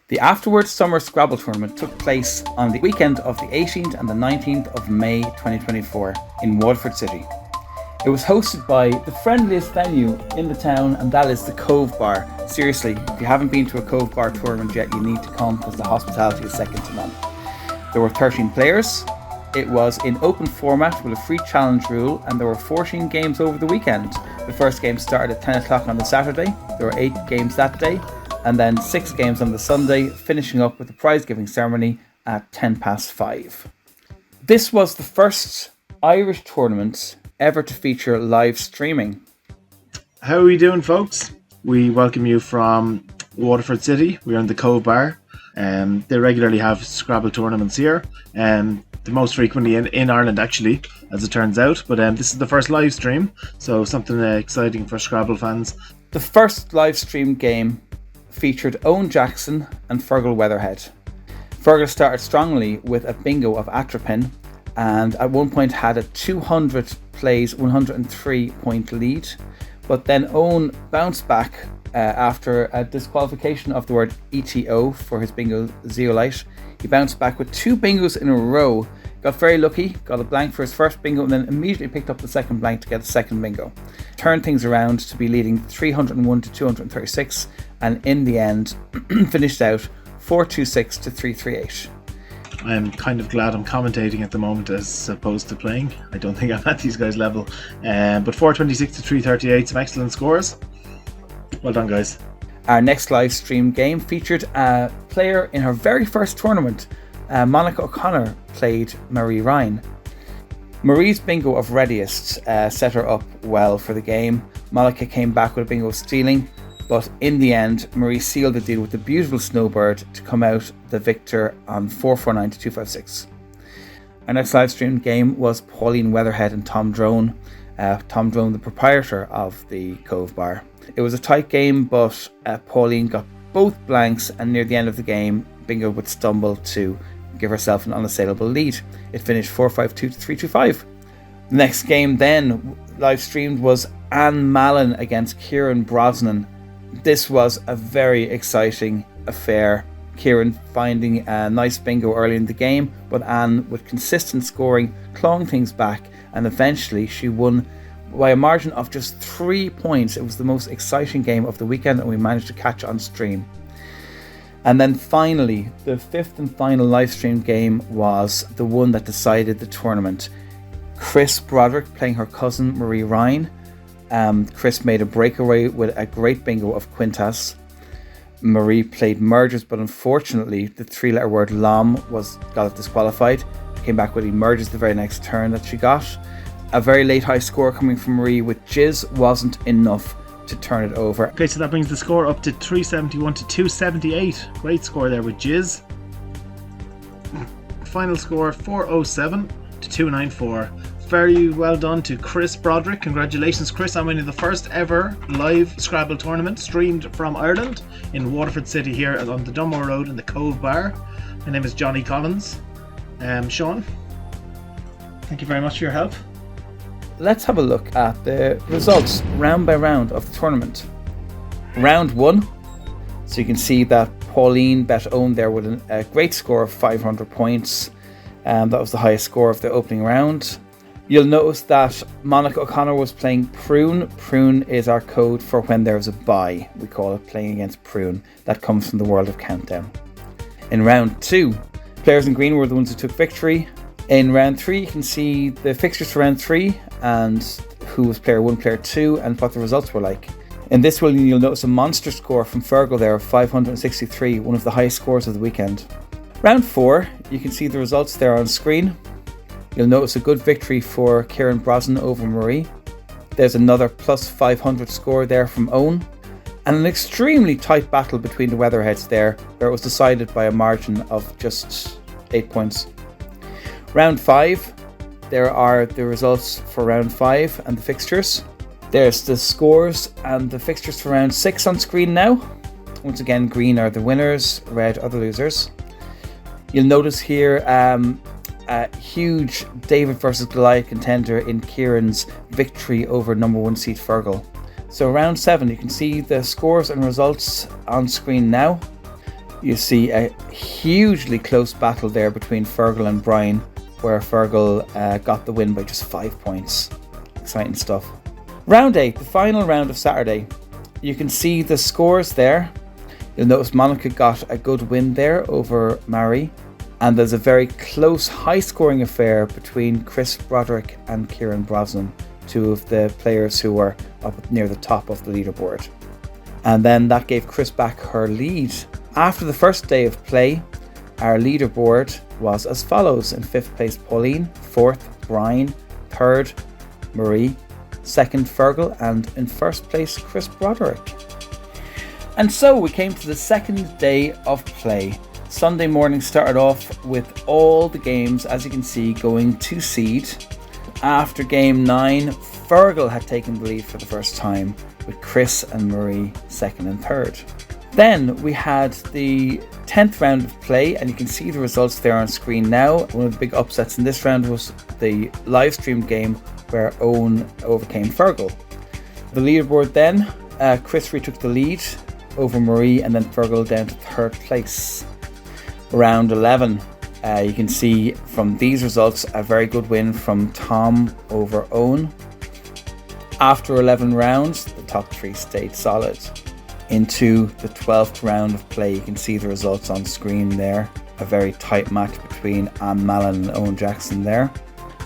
The Afterword Summer Scrabble Tournament took place on the weekend of the 18th and the 19th of May 2024 in Waterford City. It was hosted by the friendliest venue in the town, and that is the Cove Bar. Seriously, if you haven't been to a Cove Bar tournament yet, you need to come because the hospitality is second to none. There were 13 players. It was in open format with a free challenge rule, and there were 14 games over the weekend. The first game started at 10 o'clock on the Saturday. There were 8 games that day, and then 6 games on the Sunday, finishing up with the prize giving ceremony at 5:10. This was the first Irish tournament ever to feature live streaming. How are we doing, folks? We welcome you from Waterford City. We're in the Cove Bar. They regularly have Scrabble tournaments here, the most frequently in Ireland, actually, as it turns out. But this is the first live stream, so something exciting for Scrabble fans. The first live stream game featured Owen Jackson and Fergal Weatherhead. Fergal started strongly with a bingo of Atropine, and at one point had a 200 plays 103 point lead, but then Owen bounced back after a disqualification of the word ETO for his bingo Zeolite. He bounced back with 2 bingos in a row, got very lucky, got a blank for his first bingo, and then immediately picked up the second blank to get the second bingo. Turned things around to be leading 301 to 236, and in the end finished out 426 to 338. I'm kind of glad I'm commentating at the moment as opposed to playing. I don't think I'm at these guys' level. But 426 to 338, some excellent scores. Well done, guys. Our next live stream game featured a player in her very first tournament. Monica O'Connor played Marie Ryan. Marie's bingo of Readiest set her up well for the game. Monica came back with a bingo of Stealing, but in the end, Marie sealed the deal with the beautiful Snowbird to come out the victor on 449 to 256. Our next live stream game was Pauline Weatherhead and Tom Drone. Tom Drone, the proprietor of the Cove Bar. It was a tight game, but Pauline got both blanks, and near the end of the game, Bingo would stumble to give herself an unassailable lead. It finished 452 to 325. The next game then live streamed was Anne Mallon against Kieran Brosnan. This was a very exciting affair. Kieran finding a nice bingo early in the game, but Anne, with consistent scoring, clawing things back, and eventually she won by a margin of just 3 points. It was the most exciting game of the weekend, and we managed to catch on stream. And then finally, the 5th and final live stream game was the one that decided the tournament. Chris Broderick playing her cousin Marie Ryan. Chris made a breakaway with a great bingo of Quintas. Marie played mergers, but unfortunately the 3-letter word LOM got it disqualified. Came back with emerges the very next turn that she got. A very late high score coming from Marie with Jizz wasn't enough to turn it over. Okay, so that brings the score up to 371 to 278. Great score there with Jizz. Final score 407 to 294. Very well done to Chris Broderick. Congratulations, Chris, on winning the first ever live Scrabble tournament streamed from Ireland in Waterford City here on the Dunmore Road in the Cove Bar. My name is Johnny Collins. Sean, thank you very much for your help. Let's have a look at the results round by round of the tournament. Round 1. So you can see that Pauline bet Owen there with a great score of 500 points. That was the highest score of the opening round. You'll notice that Monica O'Connor was playing Prune. Prune is our code for when there's a bye. We call it playing against Prune. That comes from the world of Countdown. In round 2, players in green were the ones who took victory. In round 3, you can see the fixtures for round 3 and who was player 1, player 2, and what the results were like. In this one, you'll notice a monster score from Fergal there of 563, one of the highest scores of the weekend. Round 4, you can see the results there on screen. You'll notice a good victory for Kieran Brosnan over Marie. There's another plus 500 score there from Owen. And an extremely tight battle between the Weatherheads there, where it was decided by a margin of just 8 points. Round 5, there are the results for round 5 and the fixtures. There's the scores and the fixtures for round 6 on screen now. Once again, green are the winners, red are the losers. You'll notice here a huge David versus Goliath contender in Kieran's victory over number 1 seed Fergal. So round 7, you can see the scores and results on screen now. You see a hugely close battle there between Fergal and Brian, where Fergal got the win by just 5 points. Exciting stuff. Round 8, the final round of Saturday. You can see the scores there. You'll notice Monica got a good win there over Mary. And there's a very close, high-scoring affair between Chris Broderick and Kieran Brosnan, two of the players who were up near the top of the leaderboard. And then that gave Chris back her lead. After the first day of play, our leaderboard was as follows. In 5th place, Pauline. 4th, Brian. 3rd, Marie. 2nd, Fergal. And in 1st place, Chris Broderick. And so we came to the second day of play. Sunday morning started off with all the games, as you can see, going to seed. After game 9, Fergal had taken the lead for the first time, with Chris and Marie 2nd and 3rd. Then we had the 10th round of play, and you can see the results there on screen now. One of the big upsets in this round was the live streamed game where Owen overcame Fergal. The leaderboard then, Chris retook the lead over Marie, and then Fergal down to 3rd place. Round 11, you can see from these results a very good win from Tom over Owen. After 11 rounds, the top 3 stayed solid. Into the 12th round of play, you can see the results on screen there. A very tight match between Anne Mallon and Owen Jackson there.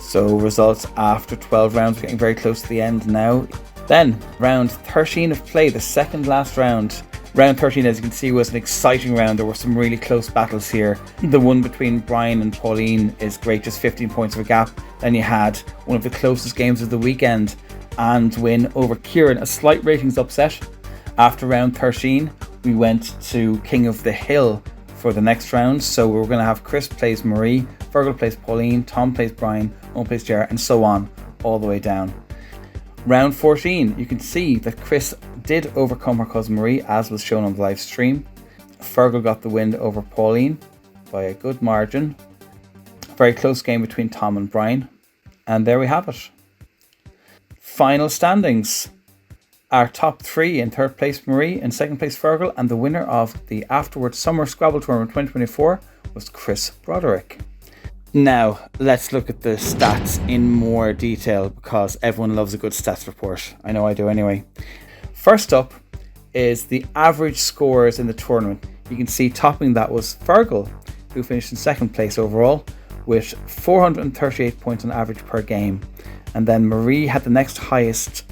So results after 12 rounds, we're getting very close to the end now. Then round 13 of play, the second last round. Round 13, as you can see, was an exciting round. There were some really close battles here. The one between Brian and Pauline is great, just 15 points of a gap. Then you had one of the closest games of the weekend, and win over Kieran, a slight ratings upset. After round 13, we went to King of the Hill for the next round. So we're going to have Chris plays Marie, Fergal plays Pauline, Tom plays Brian, Owen plays Ger, and so on, all the way down. Round 14, you can see that Chris did overcome her cousin Marie, as was shown on the live stream. Fergal got the win over Pauline by a good margin. Very close game between Tom and Brian. And there we have it. Final standings. Our top 3: in 3rd place Marie, in 2nd place Fergal, and the winner of the Afterword Summer Scrabble Tournament 2024 was Chris Broderick. Now, let's look at the stats in more detail, because everyone loves a good stats report. I know I do anyway. First up is the average scores in the tournament. You can see topping that was Fergal, who finished in 2nd place overall with 438 points on average per game. And then Marie had the next highest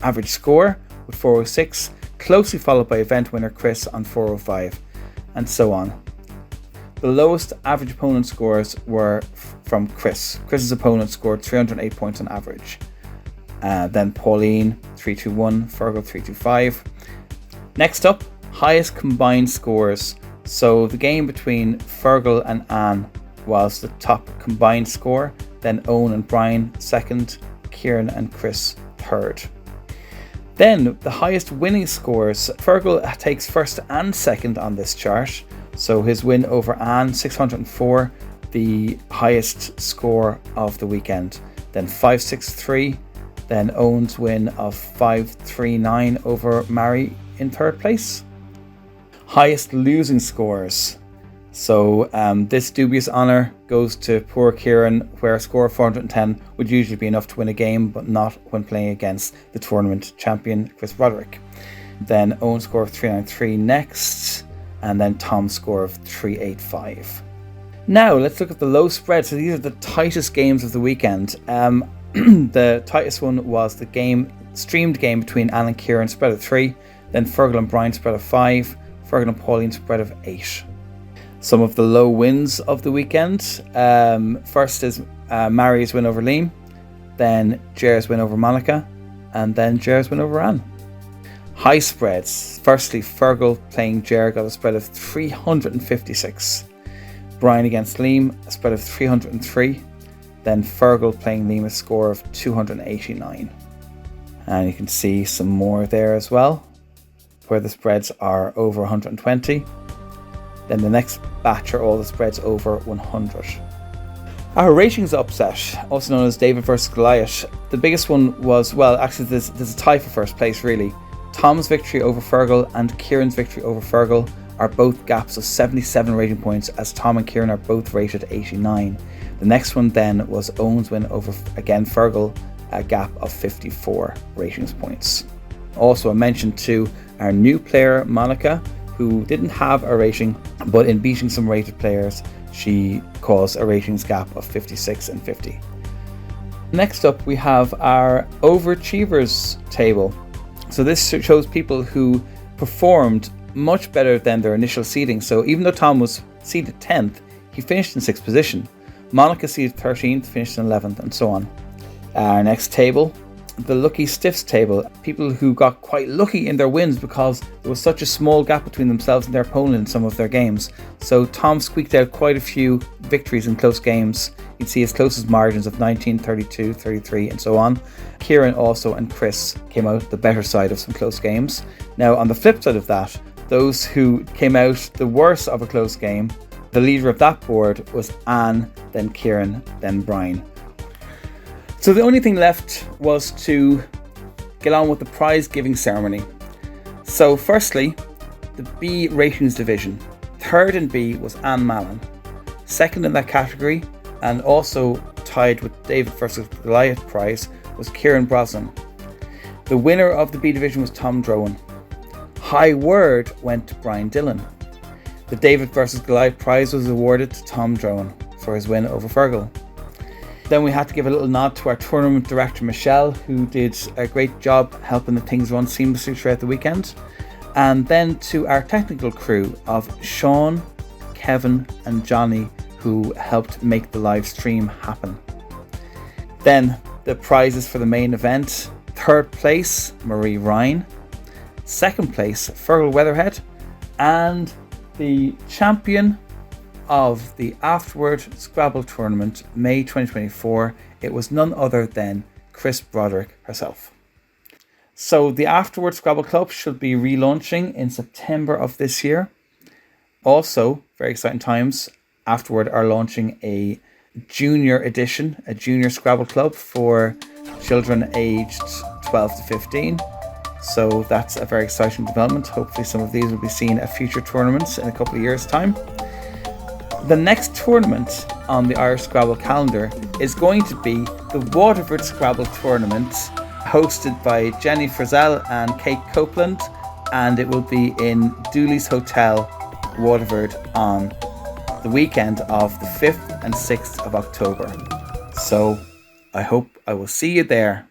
average score with 406, closely followed by event winner Chris on 405, and so on. The lowest average opponent scores were from Chris. Chris's opponent scored 308 points on average. Then Pauline 321, Fergal 325. Next up, highest combined scores. So the game between Fergal and Anne was the top combined score. Then Owen and Brian 2nd, Kieran and Chris 3rd. Then the highest winning scores. Fergal takes 1st and 2nd on this chart. So his win over Anne, 604, the highest score of the weekend. Then 563. Then Owen's win of 539 over Mary in 3rd place. Highest losing scores. So this dubious honour goes to poor Kieran, where a score of 410 would usually be enough to win a game, but not when playing against the tournament champion Chris Broderick. Then Owen's score of 393 next, and then Tom's score of 385. Now let's look at the low spread. So these are the tightest games of the weekend. The tightest one was the streamed game between Anne and Kieran, spread of 3, then Fergal and Brian, spread of 5, Fergal and Pauline, spread of 8. Some of the low wins of the weekend. First is Mary's win over Liam, then Ger's win over Monica, and then Ger's win over Anne. High spreads. Firstly, Fergal playing Ger got a spread of 356. Brian against Liam, a spread of 303. Then Fergal playing Liam, a score of 289. And you can see some more there as well, where the spreads are over 120. Then the next batch are all the spreads over 100. Our ratings upset, also known as David versus Goliath. The biggest one was, well, actually there's a tie for 1st place really. Tom's victory over Fergal and Kieran's victory over Fergal are both gaps of 77 rating points, as Tom and Kieran are both rated 89. The next one then was Owen's win over, again, Fergal, a gap of 54 ratings points. Also, I mentioned to our new player, Monica, who didn't have a rating, but in beating some rated players, she caused a ratings gap of 56 and 50. Next up, we have our Overachievers table. So this shows people who performed much better than their initial seeding. So even though Tom was seeded 10th, he finished in 6th position. Monica seeded 13th, finished in 11th, and so on. Our next table, the Lucky Stiffs table. People who got quite lucky in their wins because there was such a small gap between themselves and their opponent in some of their games. So Tom squeaked out quite a few victories in close games. You'd see his closest margins of 19, 32, 33, and so on. Kieran also and Chris came out the better side of some close games. Now, on the flip side of that, those who came out the worst of a close game, the leader of that board was Anne, then Kieran, then Brian. So the only thing left was to get on with the prize giving ceremony. So firstly, the B ratings division. Third in B was Anne Mallon. Second in that category, and also tied with David versus Goliath prize, was Kieran Brosnan. The winner of the B division was Tom Drowan. High word went to Brian Dillon. The David versus Goliath prize was awarded to Tom Drowan for his win over Fergal. Then we had to give a little nod to our tournament director, Michelle, who did a great job helping the things run seamlessly throughout the weekend. And then to our technical crew of Sean, Kevin and Johnny, who helped make the live stream happen. Then the prizes for the main event. Third place, Marie Ryan. Second place, Fergal Weatherhead. And the champion of the Afterword Scrabble Tournament, May 2024, it was none other than Chris Broderick herself. So the Afterword Scrabble Club should be relaunching in September of this year. Also, very exciting times, Afterword are launching a junior edition, a junior Scrabble club for children aged 12 to 15. So that's a very exciting development. Hopefully some of these will be seen at future tournaments in a couple of years' time. The next tournament on the Irish Scrabble calendar is going to be the Waterford Scrabble Tournament, hosted by Jenny Frizzell and Kate Copeland, and it will be in Dooley's Hotel, Waterford, on the weekend of the 5th and 6th of October. So I hope I will see you there.